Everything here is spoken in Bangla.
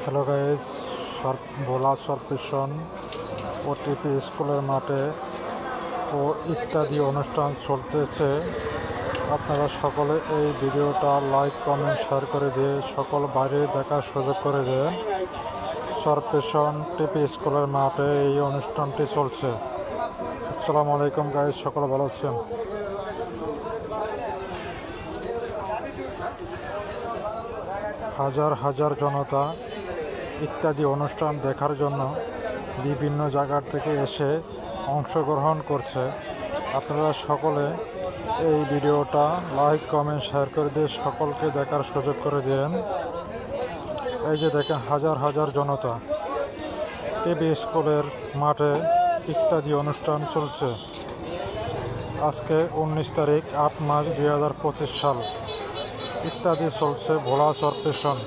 হ্যালো গাইজ, ভোলা সরপেশন ওটিপি স্কুলের মাঠে ও ইত্যাদি অনুষ্ঠান চলতেছে। আপনারা সকলে এই ভিডিওটা লাইক কমেন্ট শেয়ার করে দিয়ে সকল বাইরে দেখার সুযোগ করে দেন। সরপেশন টিপি স্কুলের মাঠে এই অনুষ্ঠানটি চলছে। আসসালামু আলাইকুম গাইজ, সকলে ভালো আছেন? হাজার হাজার জনতা ইত্যাদি অনুষ্ঠান দেখার জন্য বিভিন্ন জায়গার থেকে এসে অংশগ্রহণ করছে। আপনারা সকলে এই ভিডিওটা লাইক কমেন্ট শেয়ার করে দিয়ে সকলকে দেখার সুযোগ করে দেন। এই যে দেখেন হাজার হাজার জনতা টিপি স্কুলের মাঠে ইত্যাদি অনুষ্ঠান চলছে। আজকে 19 তারিখ 8 মার্চ 2025 সাল। ইত্যাদি চলছে ভোলা সরপেশন।